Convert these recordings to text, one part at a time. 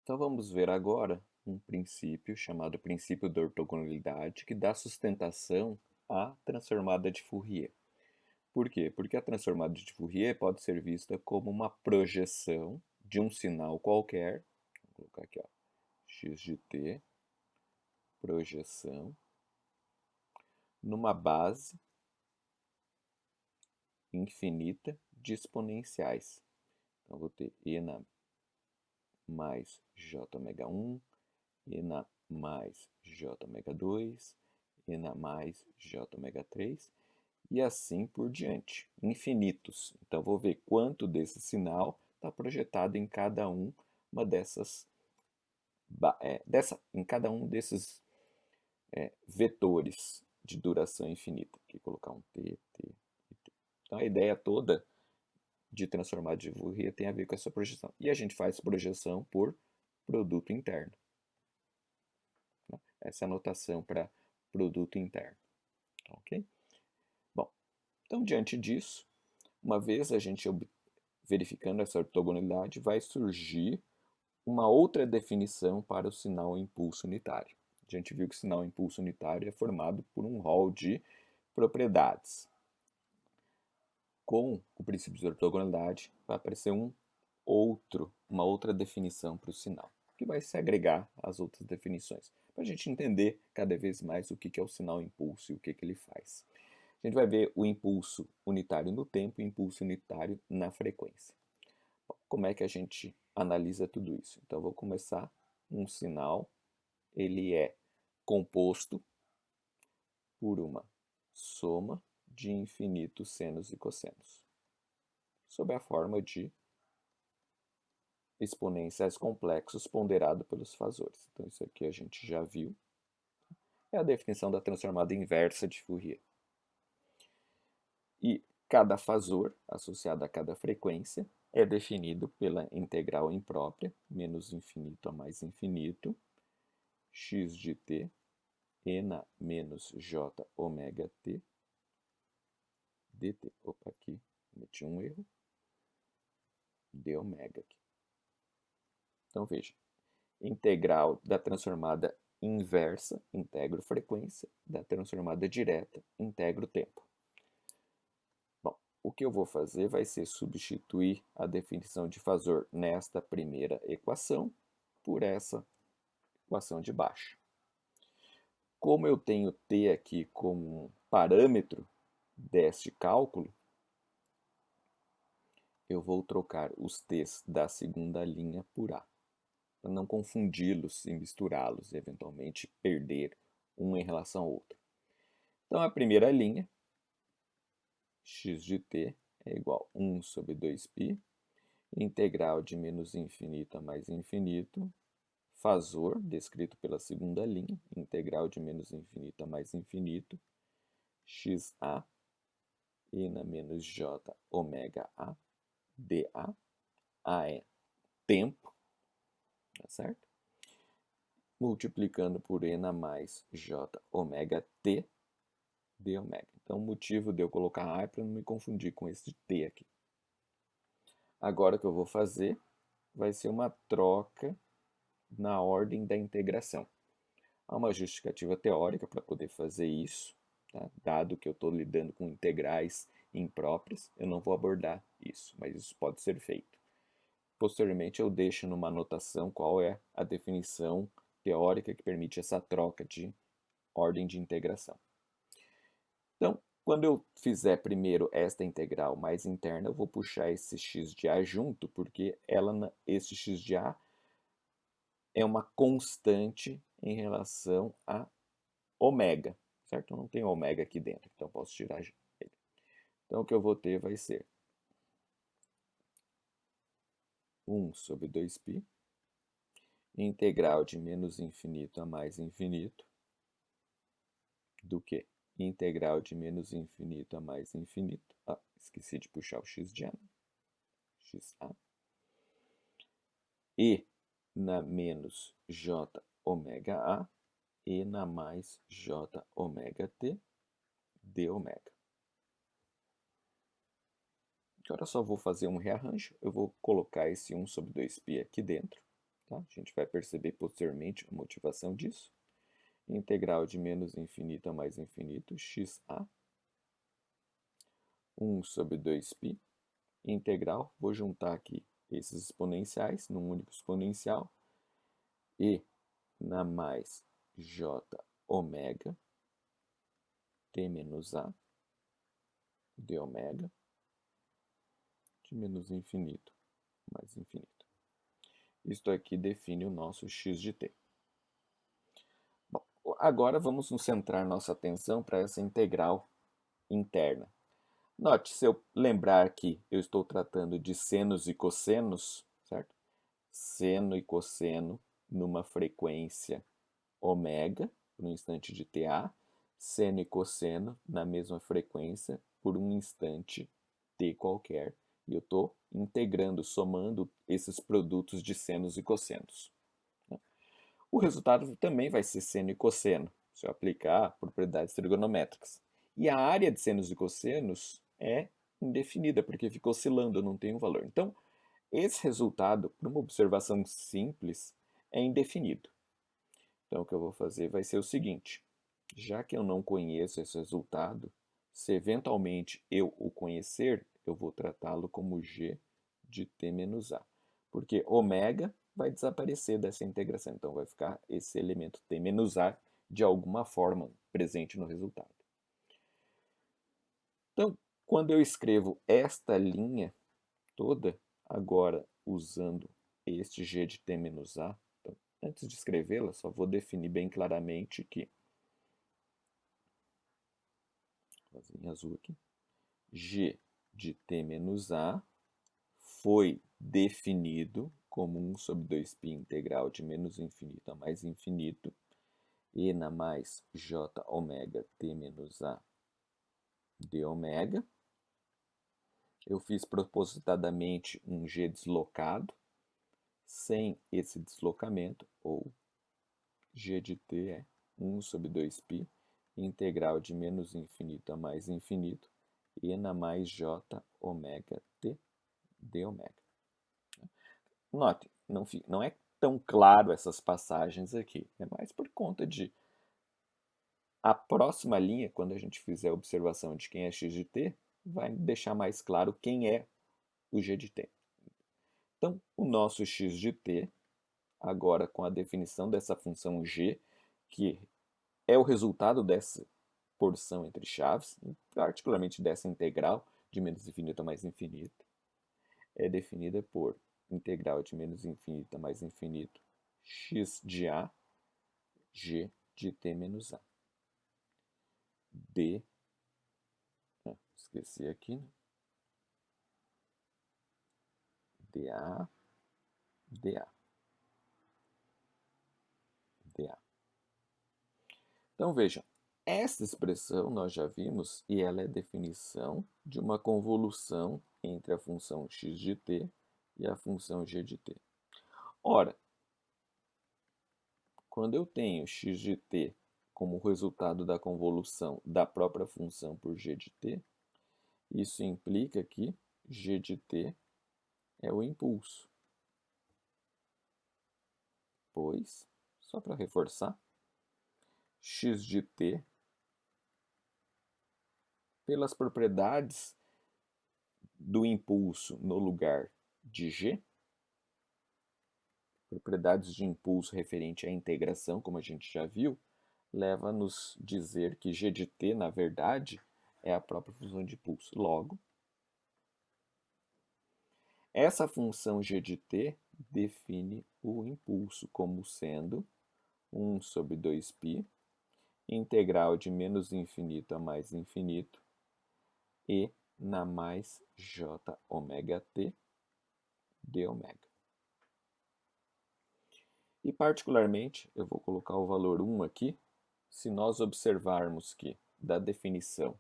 Então vamos ver agora um princípio chamado princípio da ortogonalidade que dá sustentação à transformada de Fourier. Por quê? Porque a transformada de Fourier pode ser vista como uma projeção de um sinal qualquer, vou colocar aqui, ó, x de t, projeção, numa base infinita de exponenciais. Então vou ter e na mais j ômega 1, e na mais j ômega 2, e na mais j ômega 3, e assim por diante, infinitos. Então vou ver quanto desse sinal está projetado em cada uma em cada um desses vetores de duração infinita. Aqui colocar um t, t e t. Então a ideia toda de transformar de Fourier tem a ver com essa projeção. E a gente faz projeção por produto interno. Essa é a notação para produto interno. Ok? Bom, então diante disso, uma vez a gente verificando essa ortogonalidade, vai surgir uma outra definição para o sinal impulso unitário. A gente viu que o sinal impulso unitário é formado por um rol de propriedades. Com o princípio de ortogonalidade, vai aparecer uma outra definição para o sinal, que vai se agregar às outras definições, para a gente entender cada vez mais o que é o sinal impulso e o que ele faz. A gente vai ver o impulso unitário no tempo e o impulso unitário na frequência. Bom, como é que a gente analisa tudo isso? Então, eu vou começar um sinal, ele é composto por uma soma de infinitos senos e cossenos, sob a forma de exponenciais complexos ponderado pelos fazores. Então, isso aqui a gente já viu. É a definição da transformada inversa de Fourier. E cada fazor, associado a cada frequência, é definido pela integral imprópria, menos infinito a mais infinito, x de t, e na menos j ômega t, dt. Opa, aqui meti um erro. D ômega aqui. Então veja, integral da transformada inversa, integro frequência, da transformada direta, integro tempo. Bom, o que eu vou fazer vai ser substituir a definição de fazor nesta primeira equação por essa equação de baixo. Como eu tenho t aqui como um parâmetro deste cálculo, eu vou trocar os t's da segunda linha por a, para não confundi-los e misturá-los e eventualmente perder um em relação ao outro. Então, a primeira linha, x de t é igual a 1 sobre 2π, integral de menos infinito a mais infinito, fazor, descrito pela segunda linha, integral de menos infinito a mais infinito, xa, e na menos j ômega a, dA, a é tempo, tá certo? Multiplicando por e na mais j ômega t, d ômega. Então, o motivo de eu colocar a é para não me confundir com esse t aqui. Agora o que eu vou fazer vai ser uma troca na ordem da integração. Há uma justificativa teórica para poder fazer isso, tá? Dado que eu estou lidando com integrais impróprias, eu não vou abordar isso, mas isso pode ser feito. Posteriormente, eu deixo numa anotação qual é a definição teórica que permite essa troca de ordem de integração. Então, quando eu fizer primeiro esta integral mais interna, eu vou puxar esse x de a junto, porque esse x de a é uma constante em relação a ômega, certo? Não tem ômega aqui dentro, então eu posso tirar ele. Então, o que eu vou ter vai ser 1 sobre 2π, integral de menos infinito a mais infinito, do que integral de menos infinito a mais infinito. Ah, esqueci de puxar o x de a, xa, e na menos j ômega a, e na mais j ômega t, d ômega. Agora eu só vou fazer um rearranjo. Eu vou colocar esse 1 sobre 2π aqui dentro. tá? A gente vai perceber posteriormente a motivação disso. Integral de menos infinito a mais infinito, xa, 1 sobre 2π, integral, vou juntar aqui esses exponenciais num único exponencial, e na mais j ômega, t menos a, d ômega, de menos infinito mais infinito. Isto aqui define o nosso x de t. Bom, agora vamos nos centrar nossa atenção para essa integral interna. Note, se eu lembrar que eu estou tratando de senos e cossenos, certo? Seno e cosseno numa frequência ômega, no instante de ta, seno e cosseno na mesma frequência por um instante t qualquer. E eu estou integrando, somando esses produtos de senos e cossenos. O resultado também vai ser seno e cosseno, se eu aplicar propriedades trigonométricas. E a área de senos e cossenos é indefinida, porque fica oscilando, não tem um valor. Então, esse resultado, para uma observação simples, é indefinido. Então, o que eu vou fazer vai ser o seguinte: já que eu não conheço esse resultado, se eventualmente eu o conhecer, eu vou tratá-lo como g de t menos a. Porque ômega vai desaparecer dessa integração, então vai ficar esse elemento t menos a de alguma forma presente no resultado. Então, quando eu escrevo esta linha toda, agora usando este g de t menos a, então, antes de escrevê-la, só vou definir bem claramente que, em azul aqui, g de t menos a foi definido como 1 sobre 2π integral de menos infinito a mais infinito, e na mais j ômega t menos a d ômega. Eu fiz propositadamente um g deslocado, sem esse deslocamento, ou g de t é 1 sobre 2π integral de menos infinito a mais infinito, e na mais j ômega t d ômega. Note, não é tão claro essas passagens aqui, é mais por conta de a próxima linha, quando a gente fizer a observação de quem é x de t, vai deixar mais claro quem é o g de t. Então, o nosso x de t, agora com a definição dessa função g, que é o resultado dessa porção entre chaves, particularmente dessa integral de menos infinito a mais infinito, é definida por integral de menos infinito a mais infinito, x de a, g de t menos a. D, esqueci aqui, né? dA, dA, dA. Então vejam, essa expressão nós já vimos e ela é definição de uma convolução entre a função x de t e a função g de t. Ora, quando eu tenho x de t como resultado da convolução da própria função por g de t, isso implica que g de t é o impulso. Pois, só para reforçar, x de t, pelas propriedades do impulso no lugar de g, propriedades de impulso referente à integração, como a gente já viu, leva a nos dizer que g de t, na verdade, é a própria função de impulso. Logo, essa função g de t define o impulso como sendo 1 sobre 2π, integral de menos infinito a mais infinito, e na mais j ômega t d ômega. E particularmente, eu vou colocar o valor 1 aqui, se nós observarmos que da definição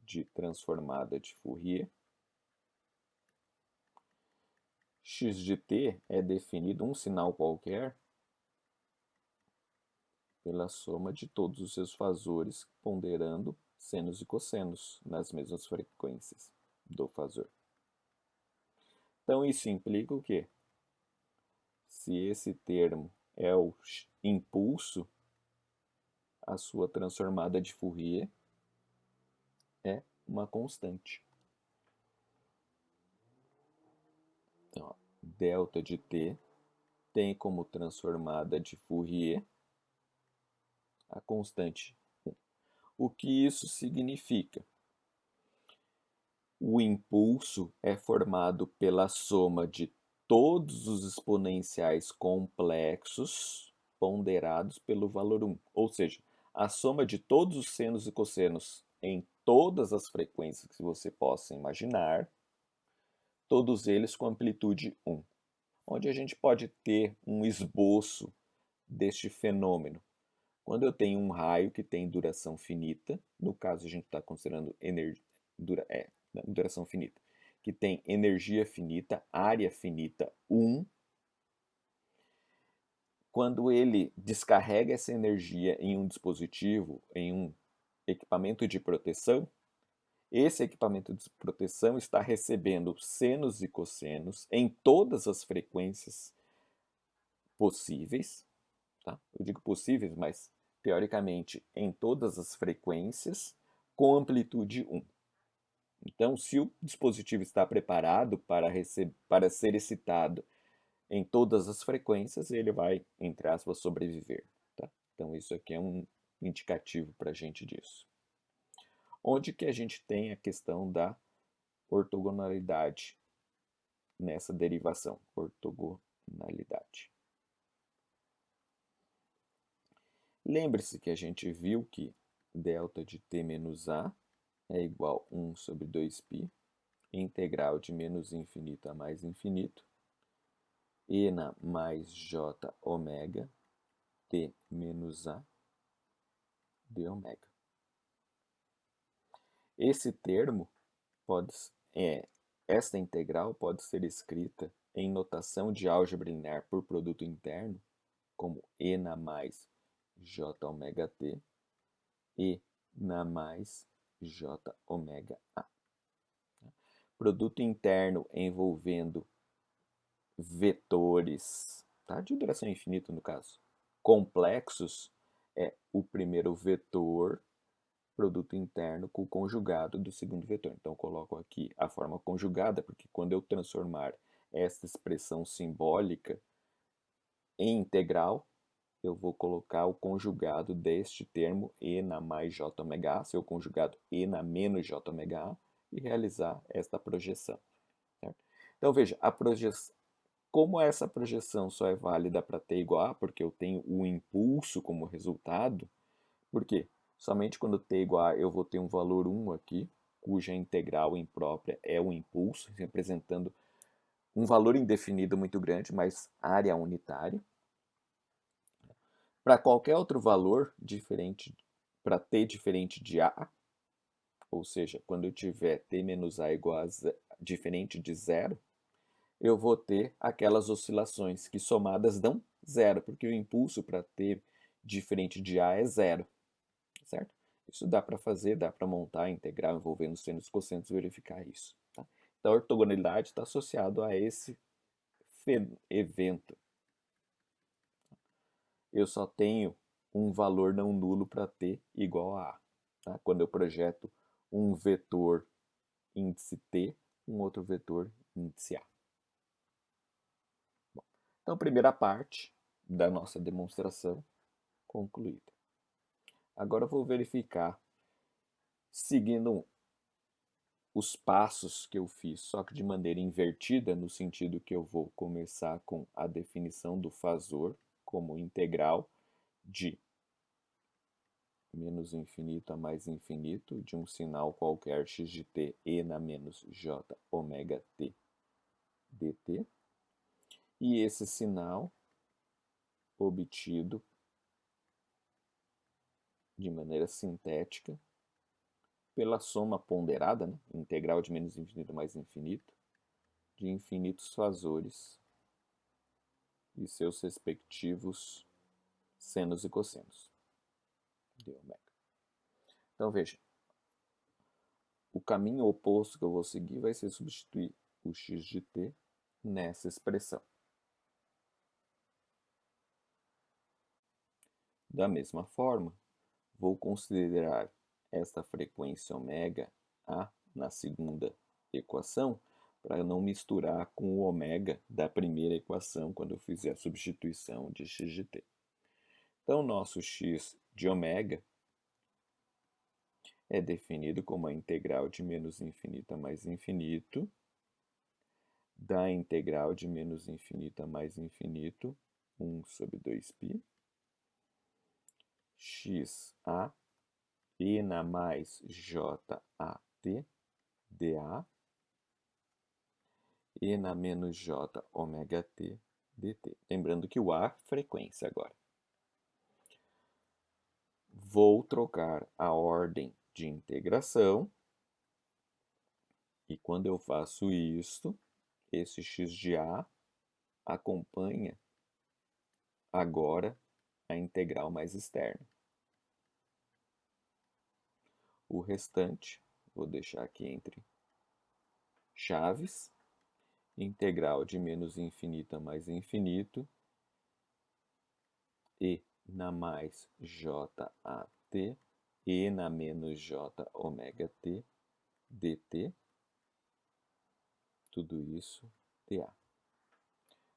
de transformada de Fourier, x de t é definido um sinal qualquer pela soma de todos os seus fazores, ponderando senos e cossenos nas mesmas frequências do fazor. Então isso implica o quê? Se esse termo é o impulso, a sua transformada de Fourier é uma constante. Então, ó, delta de t tem como transformada de Fourier a constante 1. O que isso significa? O impulso é formado pela soma de todos os exponenciais complexos ponderados pelo valor 1. Ou seja, a soma de todos os senos e cossenos em todas as frequências que você possa imaginar, todos eles com amplitude 1. Onde a gente pode ter um esboço deste fenômeno. Quando eu tenho um raio que tem duração finita, no caso a gente está considerando duração finita, que tem energia finita, área finita 1, quando ele descarrega essa energia em um dispositivo, em um equipamento de proteção, esse equipamento de proteção está recebendo senos e cossenos em todas as frequências possíveis, tá? Eu digo possíveis, mas teoricamente em todas as frequências com amplitude 1. Então, se o dispositivo está preparado para ser excitado em todas as frequências, ele vai, entre aspas, sobreviver. Tá? Então, isso aqui é um indicativo para a gente disso. Onde que a gente tem a questão da ortogonalidade nessa derivação? Ortogonalidade. Lembre-se que a gente viu que delta de t menos a é igual a 1 sobre 2π, integral de menos infinito a mais infinito, e na mais j ômega, t menos a, d ômega. Esse termo esta integral pode ser escrita em notação de álgebra linear por produto interno, como e na mais j ômega t, e na mais j ômega a. Produto interno envolvendo vetores, tá? De duração infinita no caso, complexos, é o primeiro vetor, produto interno com o conjugado do segundo vetor. Então eu coloco aqui a forma conjugada, porque quando eu transformar esta expressão simbólica em integral, eu vou colocar o conjugado deste termo e na mais j ômega a, seu conjugado e na menos j ômega a, e realizar esta projeção. Certo? Então veja, como essa projeção só é válida para t igual a, porque eu tenho o impulso como resultado, por quê? Somente quando t igual a eu vou ter um valor 1 aqui, cuja integral imprópria é o impulso, representando um valor indefinido muito grande, mas área unitária. Para qualquer outro valor diferente, para t diferente de a, ou seja, quando eu tiver t menos a igual a diferente de zero, eu vou ter aquelas oscilações que somadas dão zero, porque o impulso para t diferente de a é zero, certo? Isso dá para fazer, dá para montar a integral envolvendo senos e cossenos e verificar isso. Tá? Então a ortogonalidade está associado a esse evento. Eu só tenho um valor não nulo para t igual a a. Tá? Quando eu projeto um vetor índice t, um outro vetor índice a. Bom, então, primeira parte da nossa demonstração concluída. Agora eu vou verificar, seguindo os passos que eu fiz, só que de maneira invertida, no sentido que eu vou começar com a definição do fazor como integral de menos infinito a mais infinito de um sinal qualquer x de t e na menos j ômega t dt. E esse sinal obtido de maneira sintética pela soma ponderada, né? Integral de menos infinito a mais infinito, de infinitos fazores e seus respectivos senos e cossenos de ômega. Então veja, o caminho oposto que eu vou seguir vai ser substituir o x de t nessa expressão. Da mesma forma, vou considerar esta frequência ômega A na segunda equação para não misturar com o ômega da primeira equação quando eu fizer a substituição de x de t. Então, nosso x de ômega é definido como a integral de menos infinito a mais infinito da integral de menos infinito a mais infinito, 1 sobre 2π, xa e na mais jat dA e na menos j ômega t dt. Lembrando que o A é frequência agora. Vou trocar a ordem de integração e quando eu faço isso, esse x de A acompanha agora a integral mais externa. O restante, vou deixar aqui entre chaves, integral de menos infinito a mais infinito, e na mais jat e na menos j ômega t dt, tudo isso dA.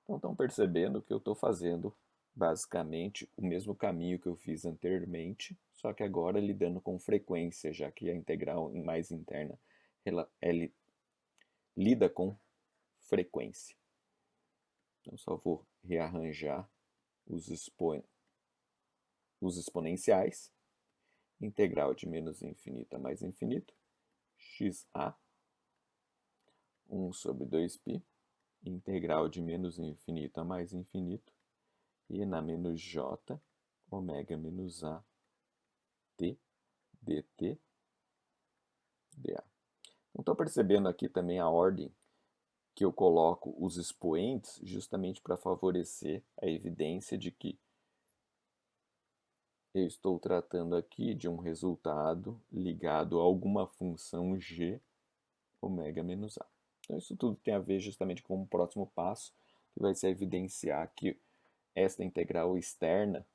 Então, estão percebendo que eu estou fazendo basicamente o mesmo caminho que eu fiz anteriormente, só que agora lidando com frequência, já que a integral mais interna ela lida com frequência. Então, só vou rearranjar os exponenciais. Integral de menos infinito a mais infinito, xa, 1 sobre 2π, integral de menos infinito a mais infinito, e na menos j, ômega menos a, t, dt, dA. Então, estou percebendo aqui também a ordem que eu coloco os expoentes justamente para favorecer a evidência de que eu estou tratando aqui de um resultado ligado a alguma função g ômega menos a. Então, isso tudo tem a ver justamente com o próximo passo, que vai ser evidenciar que esta integral externa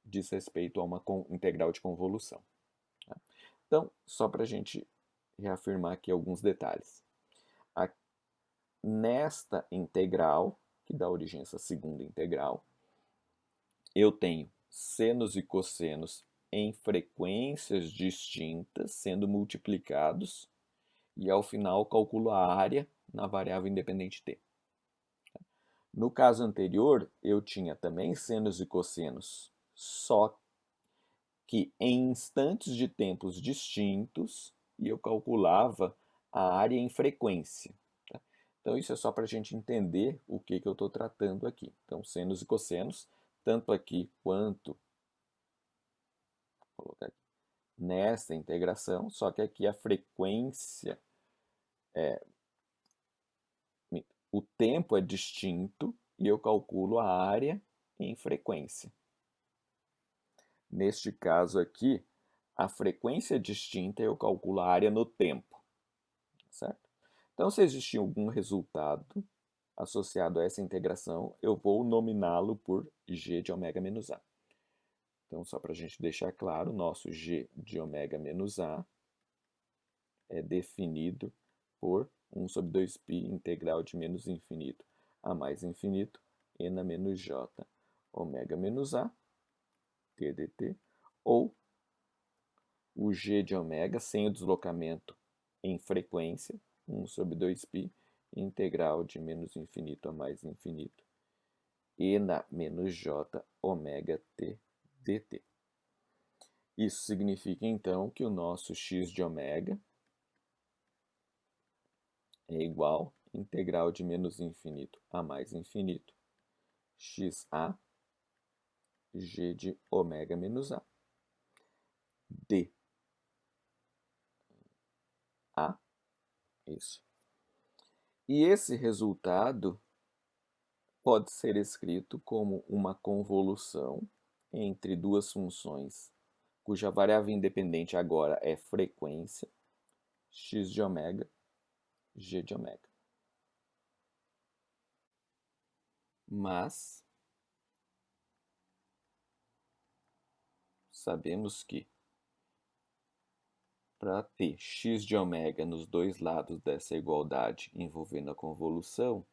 diz respeito a uma integral de convolução. Tá? Então, só para a gente reafirmar aqui alguns detalhes. Nesta integral, que dá origem a essa segunda integral, eu tenho senos e cossenos em frequências distintas sendo multiplicados e ao final calculo a área na variável independente t. No caso anterior, eu tinha também senos e cossenos, só que em instantes de tempos distintos e eu calculava a área em frequência. Tá? Então, isso é só para a gente entender o que eu estou tratando aqui. Então, senos e cossenos, tanto aqui quanto vou colocar aqui, nesta integração, só que aqui a frequência, o tempo é distinto e eu calculo a área em frequência. Neste caso aqui, a frequência é distinta e eu calculo a área no tempo, certo? Então, se existir algum resultado associado a essa integração, eu vou nominá-lo por g de ômega menos a. Então, só para a gente deixar claro, nosso g de ômega menos a é definido por 1 sobre 2π integral de menos infinito a mais infinito, e na menos j ômega menos a, t dt, ou o g de ômega sem o deslocamento em frequência, 1 sobre 2π, integral de menos infinito a mais infinito, e na menos j ômega t dt. Isso significa, então, que o nosso x de ômega é igual a integral de menos infinito a mais infinito, xa, g de ômega menos a, d a, isso. E esse resultado pode ser escrito como uma convolução entre duas funções cuja variável independente agora é frequência, x de ômega, g de ômega. mas sabemos que para ter x de ômega nos dois lados dessa igualdade envolvendo a convolução,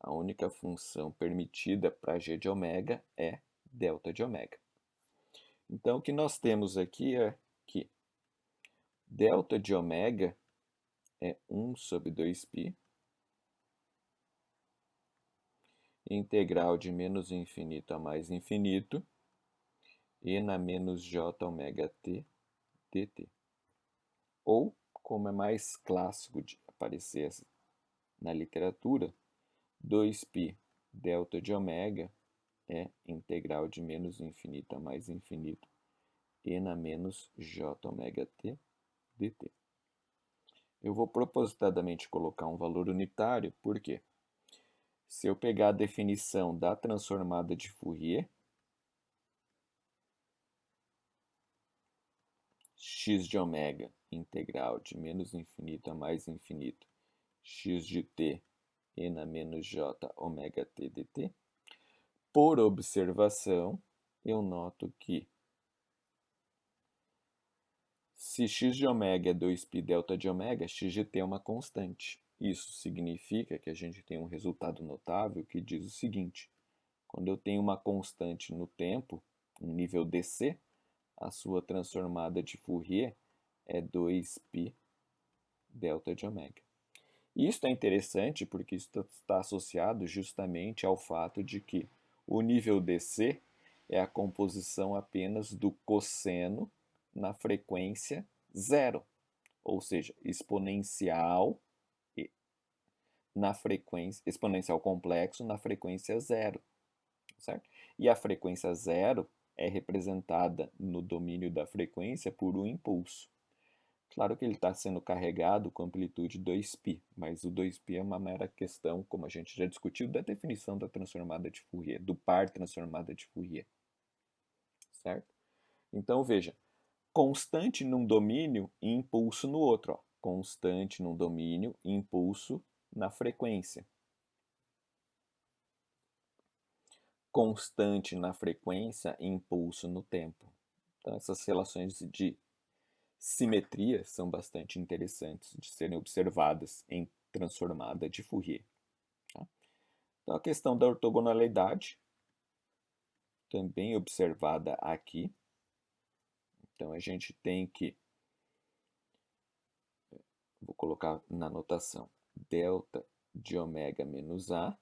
a única função permitida para g de ômega é delta de ômega. Então, o que nós temos aqui é que delta de ômega é 1 sobre 2π, integral de menos infinito a mais infinito, e na menos j ômega t dt. Ou, como é mais clássico de aparecer na literatura, 2π delta de ômega é integral de menos infinito a mais infinito, e na menos j ômega t dt. Eu vou propositadamente colocar um valor unitário, por quê? Se eu pegar a definição da transformada de Fourier, x de ômega, integral de menos infinito a mais infinito, x de t, e na menos j ômega t dt, por observação, eu noto que se x de ômega é 2π delta de ômega, x de t é uma constante. Isso significa que a gente tem um resultado notável que diz o seguinte: quando eu tenho uma constante no tempo, um nível dc, a sua transformada de Fourier é 2π delta de ômega. Isso é interessante porque isso está associado justamente ao fato de que o nível dc é a composição apenas do cosseno na frequência zero, ou seja, exponencial na frequência exponencial complexo na frequência zero, certo? E a frequência zero é representada no domínio da frequência por um impulso. Claro que ele está sendo carregado com amplitude 2π, mas o 2π é uma mera questão, como a gente já discutiu, da definição da transformada de Fourier, do par transformada de Fourier, certo? Então, veja, constante num domínio e impulso no outro. Ó. Constante num domínio e impulso na frequência. Constante na frequência e impulso no tempo. Então, essas relações de simetria são bastante interessantes de serem observadas em transformada de Fourier. Tá? Então, a questão da ortogonalidade, também observada aqui. Então, a gente tem que, vou colocar na notação, delta de ômega menos A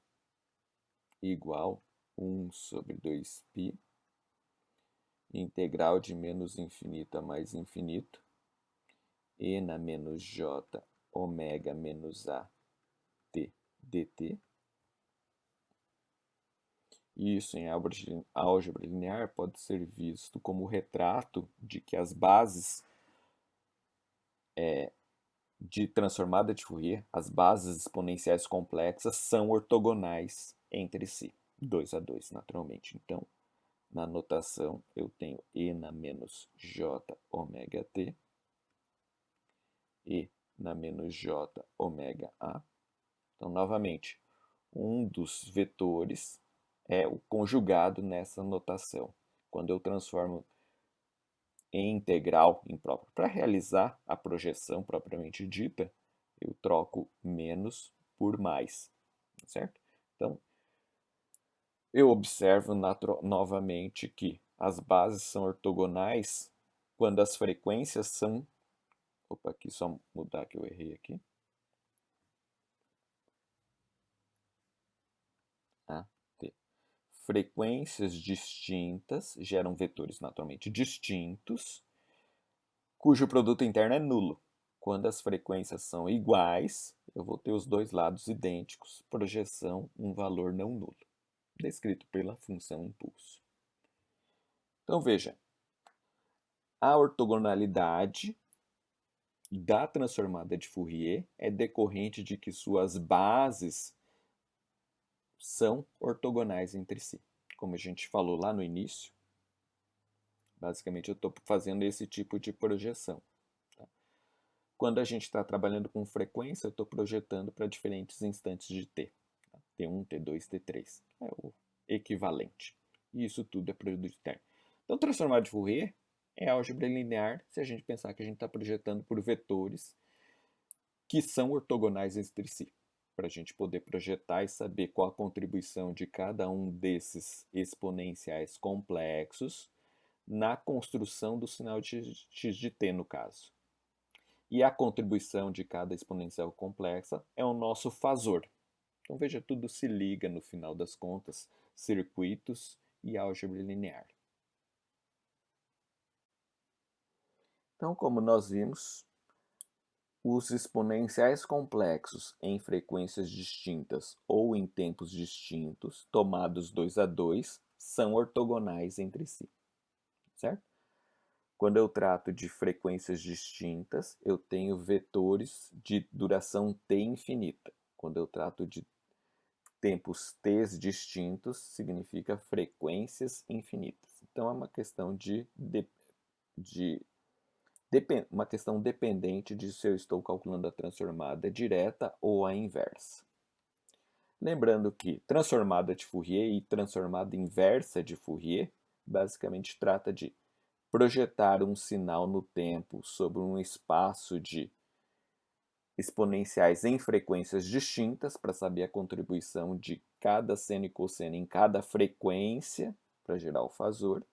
igual 1 sobre 2π, integral de menos infinito a mais infinito, e na menos j ômega menos A t dt. Isso em álgebra linear pode ser visto como retrato de que as bases de transformada de Fourier, as bases exponenciais complexas, são ortogonais entre si, 2 a 2 naturalmente. Então, na notação eu tenho e na menos j ômega t e na menos j ômega A. Então, novamente, um dos vetores é o conjugado nessa notação. Quando eu transformo em integral imprópria, para realizar a projeção propriamente dita, eu troco menos por mais, certo? Então, eu observo novamente que as bases são ortogonais quando as frequências são... Opa, aqui só mudar que eu errei aqui. Frequências distintas geram vetores naturalmente distintos, cujo produto interno é nulo. Quando as frequências são iguais, eu vou ter os dois lados idênticos, projeção, um valor não nulo, descrito pela função impulso. Então, veja, a ortogonalidade da transformada de Fourier é decorrente de que suas bases são ortogonais entre si. Como a gente falou lá no início, basicamente eu estou fazendo esse tipo de projeção. Tá? Quando a gente está trabalhando com frequência, eu estou projetando para diferentes instantes de t. Tá? T1, T2, T3. É o equivalente. E isso tudo é produto interno. Então, transformada de Fourier é álgebra linear se a gente pensar que a gente está projetando por vetores que são ortogonais entre si, para a gente poder projetar e saber qual a contribuição de cada um desses exponenciais complexos na construção do sinal de x de t, no caso. E a contribuição de cada exponencial complexa é o nosso fasor. Então veja, tudo se liga no final das contas, circuitos e álgebra linear. Então, como nós vimos, os exponenciais complexos em frequências distintas ou em tempos distintos, tomados 2 a 2, são ortogonais entre si, certo? Quando eu trato de frequências distintas, eu tenho vetores de duração t infinita. Quando eu trato de tempos t distintos, significa frequências infinitas. Então é uma questão uma questão dependente de se eu estou calculando a transformada direta ou a inversa. Lembrando que transformada de Fourier e transformada inversa de Fourier basicamente trata de projetar um sinal no tempo sobre um espaço de exponenciais em frequências distintas para saber a contribuição de cada seno e cosseno em cada frequência para gerar o fasor.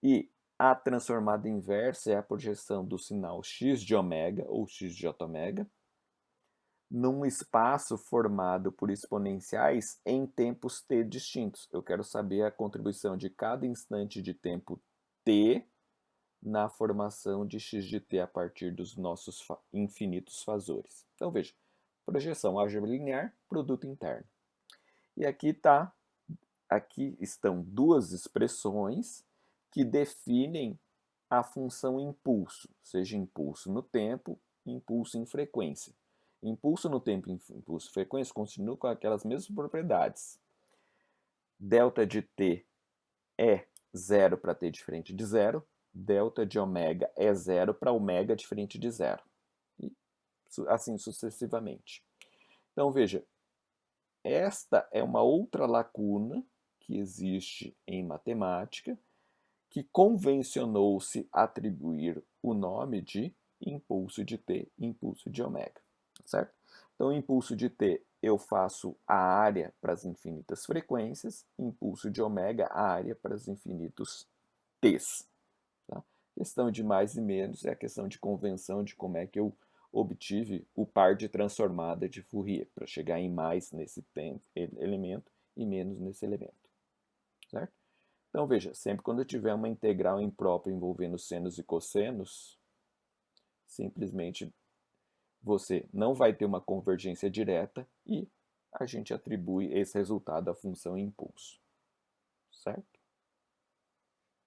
E a transformada inversa é a projeção do sinal x de ômega ou x de j-ômega num espaço formado por exponenciais em tempos t distintos. Eu quero saber a contribuição de cada instante de tempo t na formação de x de t a partir dos nossos infinitos fasores. Então veja, projeção álgebra linear, produto interno. E aqui estão duas expressões que definem a função impulso, seja impulso no tempo, impulso em frequência. Impulso no tempo e impulso em frequência continuam com aquelas mesmas propriedades. Delta de t é zero para t diferente de zero, delta de ômega é zero para ômega diferente de zero. E assim sucessivamente. Então veja, esta é uma outra lacuna que existe em matemática, que convencionou-se atribuir o nome de impulso de t, impulso de ômega, certo? Então, impulso de t eu faço a área para as infinitas frequências, impulso de ômega a área para os infinitos t's. Tá? Questão de mais e menos é a questão de convenção de como é que eu obtive o par de transformada de Fourier, para chegar em mais nesse elemento e menos nesse elemento, certo? Então veja, sempre quando eu tiver uma integral imprópria envolvendo senos e cossenos, simplesmente você não vai ter uma convergência direta e a gente atribui esse resultado à função impulso, certo?